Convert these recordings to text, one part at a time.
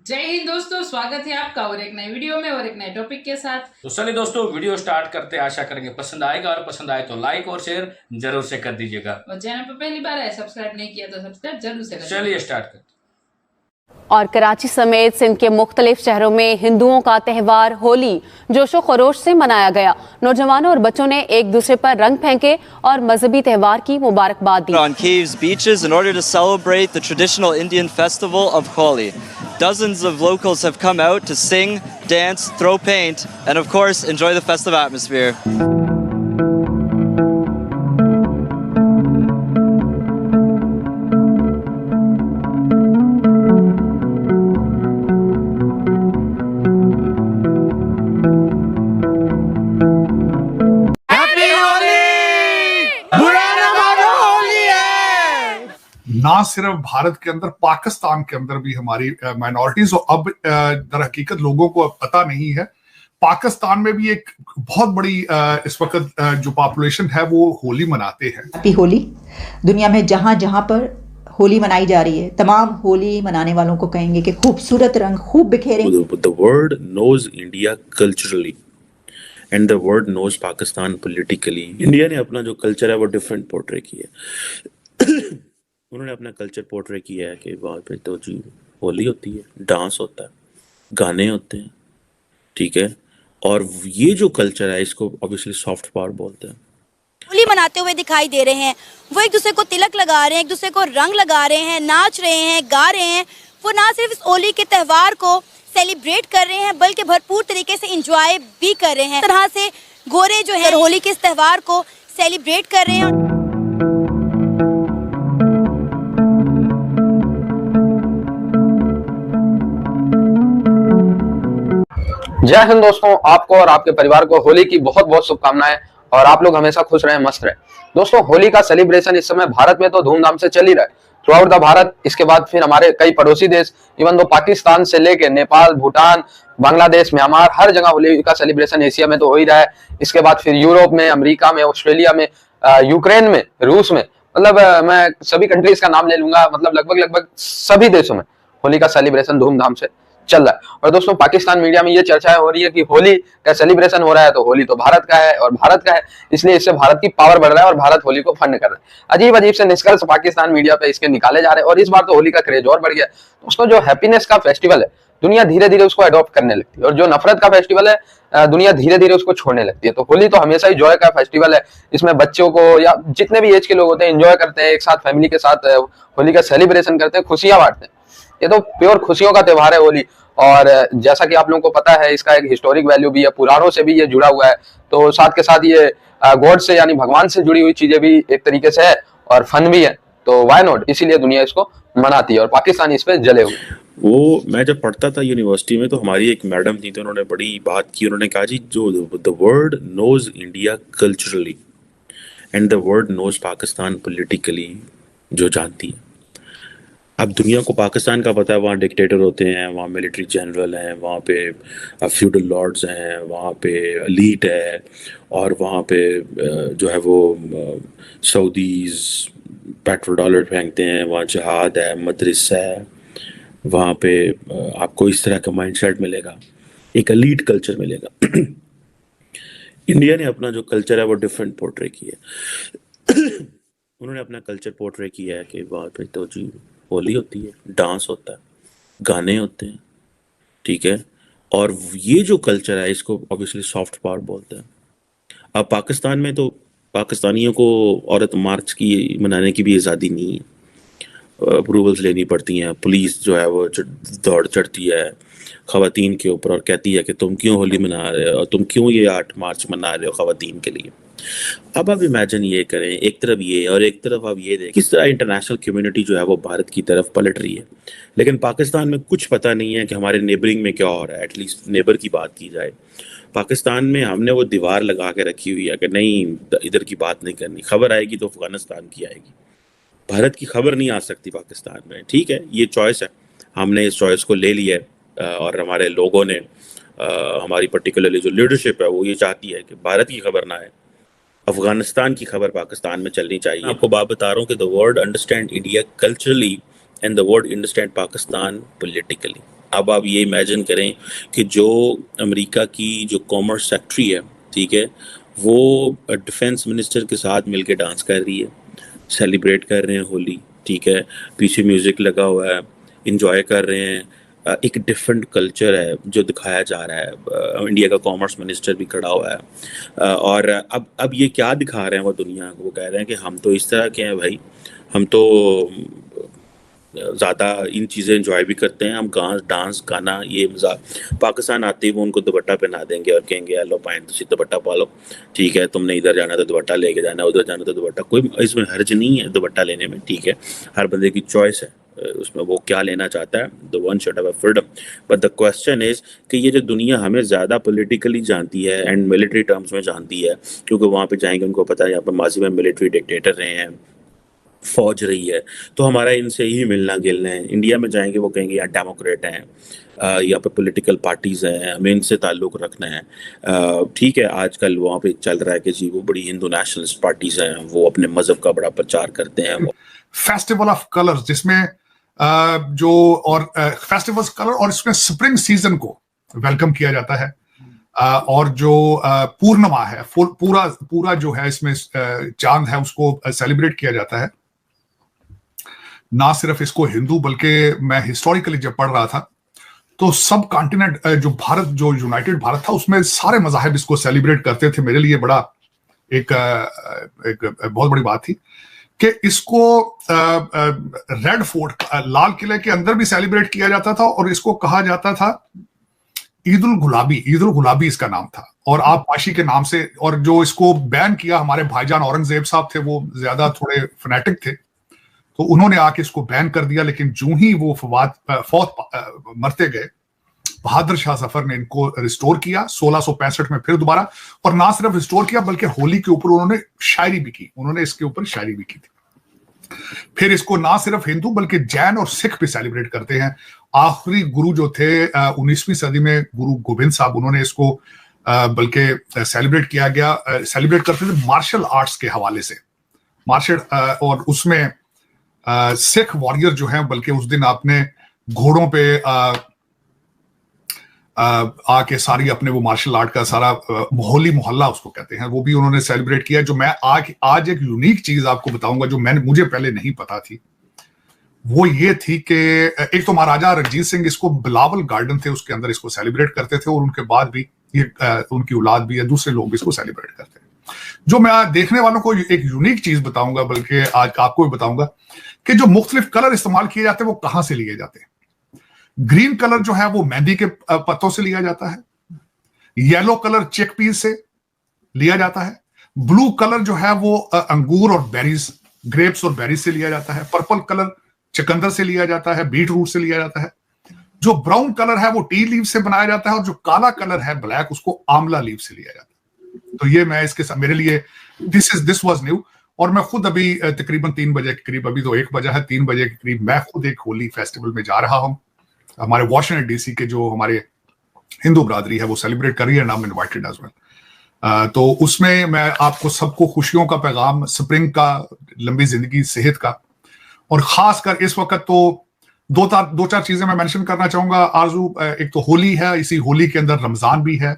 जय हिंद दोस्तों, स्वागत है आपका और एक नए वीडियो में और एक नए टॉपिक के साथ। तो चलिए दोस्तों, वीडियो स्टार्ट करते हैं। आशा करेंगे पसंद आएगा और पसंद आए तो लाइक और शेयर जरूर से कर दीजिएगा। और चैनल पर पहली बार है, सब्सक्राइब नहीं किया तो सब्सक्राइब जरूर से करें। चलिए स्टार्ट करते हैं। और कराची समेत सिंध के मुख्तलिफ शहरों में हिंदुओं का त्यौहार होली जोशो खरोश से मनाया गया। नौजवानों और बच्चों ने एक दूसरे पर रंग फेंके और मजहबी त्यौहार की मुबारकबाद दी। On Kiev's beaches in order to celebrate the traditional Indian festival of Holi. Dozens of locals have come out to sing, dance, throw paint, and of course enjoy the festive atmosphere. ना सिर्फ भारत के अंदर, पाकिस्तान के अंदर भी हमारी minorities, और अब दर हकीकत लोगों को अब पता नहीं है, पाकिस्तान में भी एक बहुत बड़ी इस वक्त जो पॉपुलेशन है वो होली मनाते हैं। हैप्पी होली। दुनिया में जहां जहां पर होली मनाई जा रही है, तमाम होली मनाने वालों को कहेंगे कि खूबसूरत रंग खूब बिखेरे। The world knows India culturally and the world knows Pakistan politically. India ने अपना जो कल्चर है वो डिफरेंट पोर्ट्रे किया है। उन्होंने अपना कल्चर पोर्ट्रे किया है कि वहाँ पे तो जी होली होती है, डांस होता है, गाने होते हैं, ठीक है। और ये जो कल्चर है इसको ऑब्वियसली सॉफ्ट पावर बोलते हैं। होली मनाते हुए दिखाई दे रहे हैं, वो एक दूसरे को तिलक लगा रहे हैं, एक दूसरे को रंग लगा रहे हैं, नाच रहे हैं, गा रहे हैं। वो ना सिर्फ इस होली के त्यौहार को सेलिब्रेट कर रहे हैं बल्कि भरपूर तरीके से एंजॉय भी कर रहे हैं। इस तरह से गोरे जो है होली के इस त्यौहार को सेलिब्रेट कर रहे हैं। जय हिंद दोस्तों, आपको और आपके परिवार को होली की बहुत बहुत शुभकामनाएं और आप लोग हमेशा खुश रहें, मस्त रहें। दोस्तों, होली का सेलिब्रेशन इस समय भारत में तो धूमधाम से चल ही रहा है, थ्रू आउट द भारत। इसके बाद फिर हमारे कई पड़ोसी देश, इवन दो पाकिस्तान से लेके नेपाल, भूटान, बांग्लादेश, म्यांमार, हर जगह होली का सेलिब्रेशन एशिया में तो हो ही रहा है। इसके बाद फिर यूरोप में, अमेरिका में, ऑस्ट्रेलिया में, यूक्रेन में, रूस में, मतलब मैं सभी कंट्रीज का नाम ले लूंगा, मतलब लगभग सभी देशों में होली का सेलिब्रेशन धूमधाम से चल रहा है। और दोस्तों, पाकिस्तान मीडिया में ये चर्चाएं हो रही है कि होली का सेलिब्रेशन हो रहा है तो होली तो भारत का है और भारत का है, इसलिए इससे भारत की पावर बढ़ रहा है और भारत होली को फंड कर रहा है। अजीब अजीब से निष्कर्ष पाकिस्तान मीडिया पे इसके निकाले जा रहे हैं और इस बार तो होली का क्रेज और बढ़ गया। दोस्तों, जो हैप्पीनेस का फेस्टिवल है दुनिया धीरे धीरे उसको अडॉप्ट करने लगती है, और जो नफरत का फेस्टिवल है दुनिया धीरे धीरे उसको छोड़ने लगती है। तो होली तो हमेशा ही जॉय का फेस्टिवल है, इसमें बच्चों को या जितने भी एज के लोग होते हैं एंजॉय करते हैं, एक साथ फैमिली के साथ होली का सेलिब्रेशन करते हैं, खुशियां बांटते हैं। ये तो प्योर खुशियों का त्योहार है होली। और जैसा कि आप लोगों को पता है, इसका एक हिस्टोरिक वैल्यू भी है, पुराणों से भी ये जुड़ा हुआ है। तो साथ के साथ ये गॉड से यानी भगवान से जुड़ी हुई चीजें भी एक तरीके से है और फन भी है, तो व्हाई नॉट, इसीलिए दुनिया इसको मनाती है और पाकिस्तान इस पे जले हुए। वो मैं जब पढ़ता था यूनिवर्सिटी में तो हमारी एक मैडम थी, तो उन्होंने बड़ी बात की। उन्होंने कहा जी, जो the world knows India culturally and the world knows Pakistan politically, जो जानती है। अब दुनिया को पाकिस्तान का पता है, वहाँ डिक्टेटर होते हैं, वहाँ मिलिट्री जनरल हैं, वहाँ पे फ्यूडल लॉर्ड्स हैं, वहाँ पे एलीट है, और वहाँ पे जो है वो सऊदीज पेट्रोल डॉलर फेंकते हैं, वहाँ जहाद है, मदरसा है, वहाँ पे आपको इस तरह का माइंडसेट मिलेगा, एक एलीट कल्चर मिलेगा। इंडिया ने अपना जो कल्चर है वो डिफरेंट पोर्ट्रे किया है। उन्होंने अपना कल्चर पोर्ट्रे किया है कि वहाँ पे तो जी होली होती है, डांस होता है, गाने होते हैं, ठीक है। और ये जो कल्चर है इसको ऑब्वियसली सॉफ्ट पावर बोलते हैं। अब पाकिस्तान में तो पाकिस्तानियों को औरत मार्च की मनाने की भी आज़ादी नहीं है, अप्रूवल्स लेनी पड़ती हैं, पुलिस जो है वो दौड़ चढ़ती है ख़वातीन के ऊपर और कहती है कि तुम क्यों होली मना रहे हो और तुम क्यों ये 8 मार्च मना रहे हो ख़वातीन के लिए। अब आप इमेजिन ये करें, एक तरफ ये और एक तरफ आप ये देखें किस तरह इंटरनेशनल कम्युनिटी जो है वो भारत की तरफ पलट रही है, लेकिन पाकिस्तान में कुछ पता नहीं है कि हमारे नेबरिंग में क्या हो रहा है। एटलीस्ट नेबर की बात की जाए, पाकिस्तान में हमने वो दीवार लगा के रखी हुई है कि नहीं, इधर की बात नहीं करनी, खबर आएगी तो अफगानिस्तान की आएगी, भारत की खबर नहीं आ सकती पाकिस्तान में। ठीक है, ये चॉइस है, हमने इस चॉइस को ले लिया है और हमारे लोगों ने हमारी पर्टिकुलरली जो लीडरशिप है वो ये चाहती है कि भारत की खबर ना आए, अफगानिस्तान की खबर पाकिस्तान में चलनी चाहिए। आपको बात बता रहा हूँ कि the world understand India culturally and the world understand Pakistan politically. अब आप ये इमेजिन करें कि जो अमेरिका की जो कॉमर्स सेक्रेटरी है, ठीक है, वो डिफेंस मिनिस्टर के साथ मिलके डांस कर रही है, सेलिब्रेट कर रहे हैं होली, ठीक है, पीछे म्यूजिक लगा हुआ है, इंजॉय कर रहे हैं। एक डिफरेंट कल्चर है जो दिखाया जा रहा है। इंडिया का कॉमर्स मिनिस्टर भी खड़ा हुआ है। और अब ये क्या दिखा रहे हैं वो दुनिया को, वो कह रहे हैं कि हम तो इस तरह के हैं भाई, हम तो ज़्यादा इन चीज़ें इंजॉय भी करते हैं, हम डांस गाना ये मजाक। पाकिस्तान आते ही वो उनको दुपट्टा पहना देंगे और कहेंगे लो पाइन तुम दुपट्टा पा लो, ठीक है, तुमने इधर जाना तो दुपट्टा लेके जाना, उधर जाना तो दुपट्टा, कोई इसमें हर्ज नहीं है दुपट्टा लेने में, ठीक है, हर बंदे की चॉइस है उसमें वो क्या लेना चाहता है। The one should have a freedom, but the question is कि ये जो दुनिया हमें ज़्यादा पॉलिटिकली जानती है एंड मिलिट्री टर्म्स में जानती है, क्योंकि वहाँ पे जाएंगे उनको पता है यहाँ पर माजी में मिलिट्री डिक्टेटर रहे हैं, फौज रही है, तो हमारा इनसे ही मिलना गिलना है। इंडिया में जाएंगे वो कहेंगे यहाँ डेमोक्रेट हैं, यहाँ पे पॉलिटिकल पार्टीज़ हैं, हमें इनसे ताल्लुक़ रखना है। ठीक है, आजकल वहाँ पे चल रहा है कि जी वो बड़ी हिंदू नेशनलिस्ट पार्टीज़ हैं, वो अपने मज़हब का बड़ा प्रचार करते हैं। वो फेस्टिवल ऑफ कलर्स जिसमें जो और फेस्टिवल्स कलर और इसमें स्प्रिंग सीजन को वेलकम किया जाता है, और जो पूर्णिमा है, पूरा जो है इसमें चांद है उसको सेलिब्रेट किया जाता है। ना सिर्फ इसको हिंदू बल्कि मैं हिस्टोरिकली जब पढ़ रहा था तो सब कॉन्टिनेंट जो भारत, जो यूनाइटेड भारत था, उसमें सारे मज़ाहिब इसको सेलिब्रेट करते थे। मेरे लिए बड़ा एक बहुत बड़ी बात थी कि इसको रेड फोर्ट, लाल किले के अंदर भी सेलिब्रेट किया जाता था और इसको कहा जाता था ईद उल गुलाबी इसका नाम था, और आप पाशी के नाम से। और जो इसको बैन किया, हमारे भाईजान औरंगजेब साहब थे, वो ज्यादा थोड़े फनेटिक थे, तो उन्होंने आके इसको बैन कर दिया। लेकिन जो ही वो फौत मरते गए, बहादुर शाह जफर ने इनको रिस्टोर किया 1665 में फिर दोबारा। और ना सिर्फ रिस्टोर किया बल्कि होली के ऊपर उन्होंने शायरी भी की, उन्होंने इसके ऊपर शायरी भी की थी। फिर इसको ना सिर्फ हिंदू बल्कि जैन और सिख भी सेलिब्रेट करते हैं। आखिरी गुरु जो थे 19वीं सदी में, गुरु गोविंद साहब, उन्होंने इसको बल्कि सेलिब्रेट करते थे मार्शल आर्ट्स के हवाले से, और उसमें सिख वॉरियर जो हैं, बल्कि उस दिन आपने घोड़ों पे आके सारी अपने वो मार्शल आर्ट का सारा होली मोहल्ला उसको कहते हैं, वो भी उन्होंने सेलिब्रेट किया। जो मैं आज एक यूनिक चीज आपको बताऊंगा जो मुझे पहले नहीं पता थी, वो ये थी कि एक तो महाराजा रणजीत सिंह इसको बिलावल गार्डन थे उसके अंदर इसको सेलिब्रेट करते थे, और उनके बाद भी ये उनकी औलाद भी या दूसरे लोग भी इसको सेलिब्रेट करते हैं। जो मैं देखने वालों को एक यूनिक चीज बताऊंगा, बल्कि आज आपको भी बताऊंगा कि जो मुख्तलिफ कलर इस्तेमाल किए जाते हैं वो कहां से लिए जाते हैं। ग्रीन कलर जो है वो मेहंदी के पत्तों से लिया जाता है, येलो कलर चिकपीस से लिया जाता है, ब्लू कलर जो है वो अंगूर और बेरीज, ग्रेप्स और बेरीज से लिया जाता है, पर्पल कलर चुकंदर से लिया जाता है, बीट रूट से लिया जाता है, जो ब्राउन कलर है वो टी लीव से बनाया जाता है, और जो काला कलर है ब्लैक, उसको आंवला लीव से लिया जाता है। तो ये मैं इसके साथ, मेरे लिए दिस वाज न्यू। और मैं खुद अभी तकरीबन 3 बजे के करीब, अभी तो 1 बजा है, 3 बजे के करीब मैं खुद एक होली फेस्टिवल में जा रहा हूं। हमारे वॉशिंगटन डीसी के जो हमारे हिंदू बरादरी है वो सेलिब्रेट कर रही है, and I am invited as well. तो उसमें मैं आपको सबको खुशियों का पैगाम, स्प्रिंग का, लंबी जिंदगी, सेहत का, और खासकर इस वक्त तो दो चार चीजें मैं मेंशन करना चाहूंगा आरजू। एक तो होली है, इसी होली के अंदर रमजान भी है,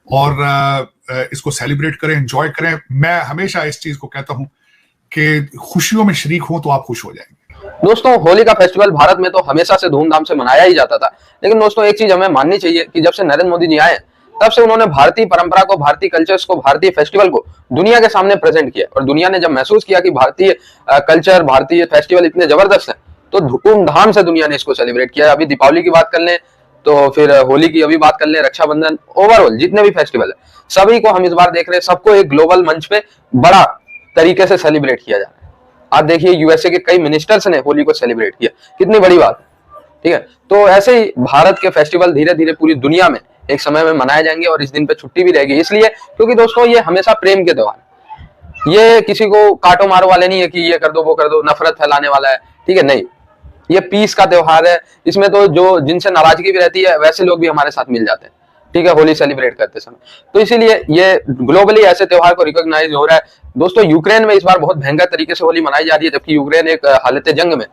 और इसको सेलिब्रेट करें, एंजॉय करें। मैं हमेशा इस चीज को कहता हूं कि खुशियों में शरीक हो तो आप खुश हो जाएंगे। दोस्तों, होली का फेस्टिवल भारत में तो हमेशा से धूमधाम से मनाया ही जाता था, लेकिन दोस्तों एक चीज हमें माननी चाहिए कि जब से नरेंद्र मोदी जी आए तब से उन्होंने भारतीय परंपरा को, भारतीय कल्चर्स को, भारतीय फेस्टिवल को दुनिया के सामने प्रेजेंट किया। और दुनिया ने जब महसूस किया कि भारतीय कल्चर, भारतीय फेस्टिवल इतने जबरदस्त हैं, तो धूमधाम से दुनिया ने इसको सेलिब्रेट किया। अभी दीपावली की बात कर लें, तो फिर होली की अभी बात कर लें, रक्षाबंधन, ओवरऑल जितने भी फेस्टिवल है सभी को हम इस बार देख रहे हैं, सबको एक ग्लोबल मंच पे बड़ा तरीके से सेलिब्रेट किया जा रहा है। आप देखिए यूएसए के कई मिनिस्टर्स ने होली को सेलिब्रेट किया, कितनी बड़ी बात है, ठीक है। तो ऐसे ही भारत के फेस्टिवल धीरे धीरे पूरी दुनिया में एक समय में मनाए जाएंगे, और इस दिन पे छुट्टी भी रहेगी, इसलिए क्योंकि दोस्तों ये हमेशा प्रेम के त्योहार, ये किसी को काटो मारो वाले नहीं है कि ये कर दो वो कर दो, नफरत फैलाने वाला है, ठीक है, नहीं, ये पीस का त्योहार है। इसमें तो जो जिनसे नाराजगी भी रहती है वैसे लोग भी हमारे साथ मिल जाते हैं, ठीक है, होली सेलिब्रेट करते समय। तो इसीलिए ये ग्लोबली ऐसे त्योहार को रिकॉग्नाइज हो रहा है। दोस्तों, यूक्रेन में इस बार बहुत भयंकर तरीके से होली मनाई जा रही है, जबकि यूक्रेन एक हालत जंग में,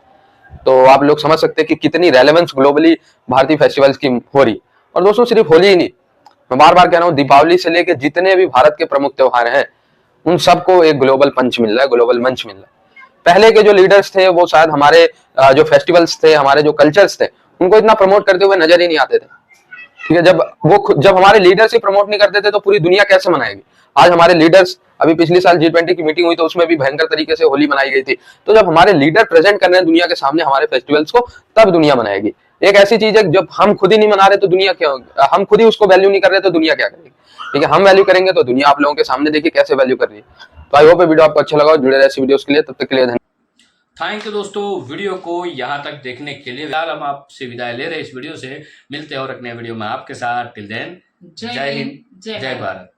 तो आप लोग समझ सकते हैं कि कितनी रेलेवेंस ग्लोबली भारतीय फेस्टिवल्स की हो रही। और दोस्तों सिर्फ होली ही नहीं, मैं बार बार कह रहा हूँ, दीपावली से लेके जितने भी भारत के प्रमुख त्योहार हैं उन सबको एक ग्लोबल पंच मिल रहा है, ग्लोबल मंच मिल रहा है। पहले के जो लीडर्स थे वो शायद हमारे जो फेस्टिवल्स थे, हमारे जो कल्चर्स थे, उनको इतना प्रमोट करते हुए नजर ही नहीं आते थे। ठीक है, जब हमारे लीडर्स ही प्रमोट नहीं करते थे तो पूरी दुनिया कैसे मनाएगी। आज हमारे लीडर्स, अभी पिछले साल G20 की मीटिंग हुई तो उसमें भी भयंकर तरीके से होली मनाई गई थी। तो जब हमारे लीडर प्रेजेंट कर रहे हैं दुनिया के सामने हमारे फेस्टिवल्स को, तब दुनिया मनाएगी। एक ऐसी चीज है जब हम खुद ही नहीं मना रहे तो दुनिया क्या, हम खुद ही उसको वैल्यू नहीं कर रहे तो दुनिया क्या करेगी। ठीक है, हम वैल्यू करेंगे तो दुनिया आप लोगों के सामने देखिए कैसे वैल्यू कर रही है। तो आई होप वीडियो आपको अच्छा लगा, जुड़े रहे ऐसी वीडियोस के लिए। तब तक के लिए धन्यवाद। थैंक यू दोस्तों, वीडियो को यहाँ तक देखने के लिए। फिलहाल हम आपसे विदाई ले रहे हैं इस वीडियो से। मिलते हैं और एक नए वीडियो में आपके साथ। टिल देन, जय हिंद, जय भारत।